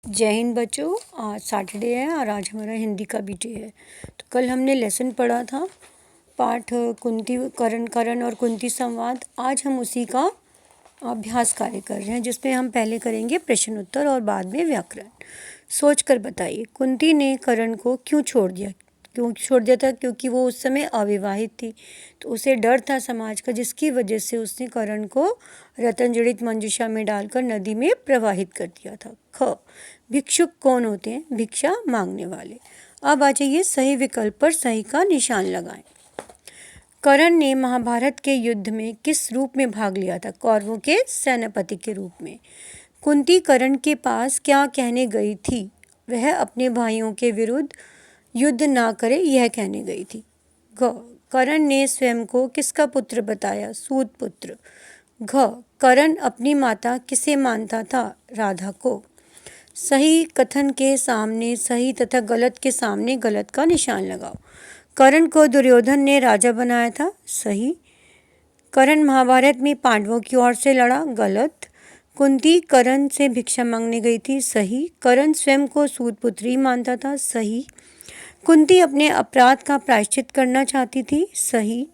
जय हिंद बच्चों। आज सैटरडे है और आज हमारा हिंदी का भी डे है। तो कल हमने लेसन पढ़ा था पाठ कुंती करण और कुंती संवाद। आज हम उसी का अभ्यास कार्य कर रहे हैं, जिसमें हम पहले करेंगे प्रश्न उत्तर और बाद में व्याकरण। सोच कर बताइए, कुंती ने करण को क्यों छोड़ दिया था? क्योंकि वो उस समय अविवाहित थी, तो उसे डर था समाज का, जिसकी वजह से उसने करण को रतन जड़ित मंजूषा में डालकर नदी में प्रवाहित कर दिया था। ख, भिक्षुक कौन होते हैं? भिक्षा मांगने वाले। अब आ जाइए, सही विकल्प पर सही का निशान लगाएं। करण ने महाभारत के युद्ध में किस रूप में भाग लिया था? कौरवों के सेनापति के रूप में। कुंती करण के पास क्या कहने गई थी? वह अपने भाइयों के विरुद्ध युद्ध ना करे, यह कहने गई थी। घ, करण ने स्वयं को किसका पुत्र बताया? सूत पुत्र। घ, करण अपनी माता किसे मानता था? राधा को। सही कथन के सामने सही तथा गलत के सामने गलत का निशान लगाओ। करण को दुर्योधन ने राजा बनाया था। सही। करण महाभारत में पांडवों की ओर से लड़ा। गलत। कुंती करण से भिक्षा मांगने गई थी। सही। करण स्वयं को सूत पुत्री मानता था। सही। कुंती अपने अपराध का प्रायश्चित करना चाहती थी। सही।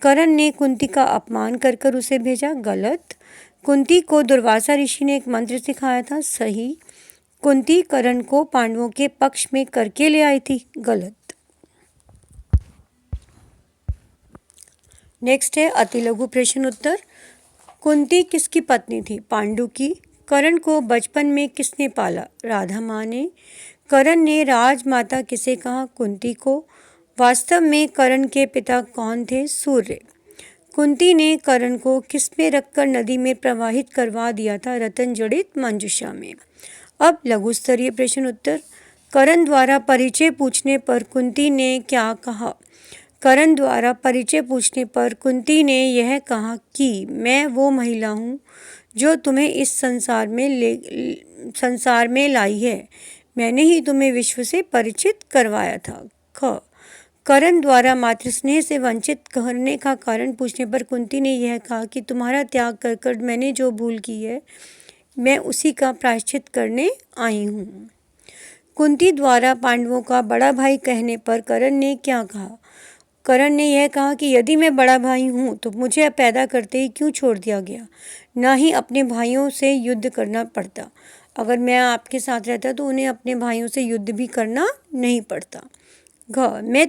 करण ने कुंती का अपमान कर उसे भेजा। गलत। कुंती को दुर्वासा ऋषि ने एक मंत्र सिखाया था। सही। कुंती करण को पांडवों के पक्ष में करके ले आई थी। गलत। नेक्स्ट है अति लघु प्रश्न उत्तर। कुंती किसकी पत्नी थी? पांडु की। करण को बचपन में किसने पाला? राधा माँ ने। करण ने राजमाता किसे कहा? कुंती को। वास्तव में करण के पिता कौन थे? सूर्य। कुंती ने करण को किस में रखकर नदी में प्रवाहित करवा दिया था? रतन जड़ित मंजूषा में। अब लघु स्तरीय प्रश्न उत्तर। करण द्वारा परिचय पूछने पर कुंती ने क्या कहा? करण द्वारा परिचय पूछने पर कुंती ने यह कहा कि मैं वो महिला हूँ जो तुम्हें इस संसार में लाई है। मैंने ही तुम्हें विश्व से परिचित करवाया था। ख, करण द्वारा मातृस्नेह से वंचित करने का कारण पूछने पर कुंती ने यह कहा कि तुम्हारा त्याग कर मैंने जो भूल की है, मैं उसी का प्रायश्चित करने आई हूँ। कुंती द्वारा पांडवों का बड़ा भाई कहने पर करण ने क्या कहा? करण ने यह कहा कि यदि मैं बड़ा भाई हूँ तो मुझे पैदा करते ही क्यों छोड़ दिया गया? ना ही अपने भाइयों से युद्ध करना पड़ता। अगर मैं आपके साथ रहता तो उन्हें अपने भाइयों से युद्ध भी करना नहीं पड़ता। घ, मैं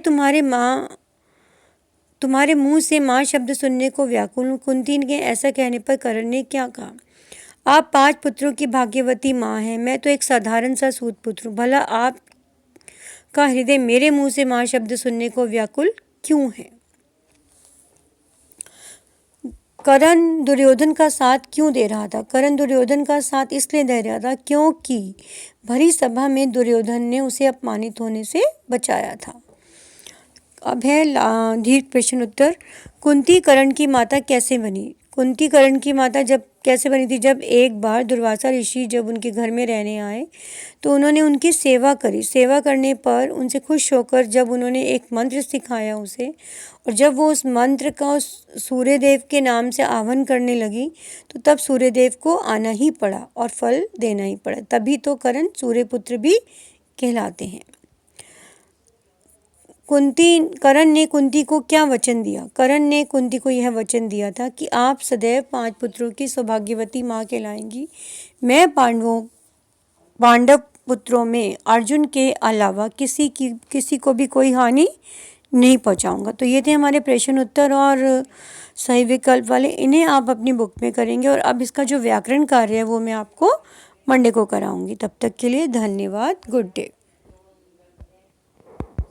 तुम्हारे मुंह से माँ शब्द सुनने को व्याकुल हूँ। कुंती के ऐसा कहने पर करण ने क्या कहा? आप 5 पुत्रों की भाग्यवती माँ हैं, मैं तो एक साधारण सा सूत पुत्र हूँ। भला आप का हृदय मेरे मुंह से माँ शब्द सुनने को व्याकुल क्यों है? करण दुर्योधन का साथ क्यों दे रहा था? करण दुर्योधन का साथ इसलिए दे रहा था क्योंकि भरी सभा में दुर्योधन ने उसे अपमानित होने से बचाया था। अब है दीर्घ प्रश्न उत्तर। कुंती करण की माता कैसे बनी? कुंती करण की माता कैसे बनी थी? जब एक बार दुर्वासा ऋषि जब उनके घर में रहने आए तो उन्होंने उनकी सेवा करी। सेवा करने पर उनसे खुश होकर जब उन्होंने एक मंत्र सिखाया उसे, और जब वो उस मंत्र का सूर्यदेव के नाम से आह्वान करने लगी तो तब सूर्यदेव को आना ही पड़ा और फल देना ही पड़ा। तभी तो करण सूर्यपुत्र भी कहलाते हैं। करण ने कुंती को क्या वचन दिया? करण ने कुंती को यह वचन दिया था कि आप सदैव 5 पुत्रों की सौभाग्यवती माँ कहलाएंगी। मैं पांडव पुत्रों में अर्जुन के अलावा किसी को भी कोई हानि नहीं पहुँचाऊंगा। तो ये थे हमारे प्रश्न उत्तर और सही विकल्प वाले। इन्हें आप अपनी बुक में करेंगे और अब इसका जो व्याकरण कार्य है वो मैं आपको मंडे को कराऊंगी। तब तक के लिए धन्यवाद। Good day.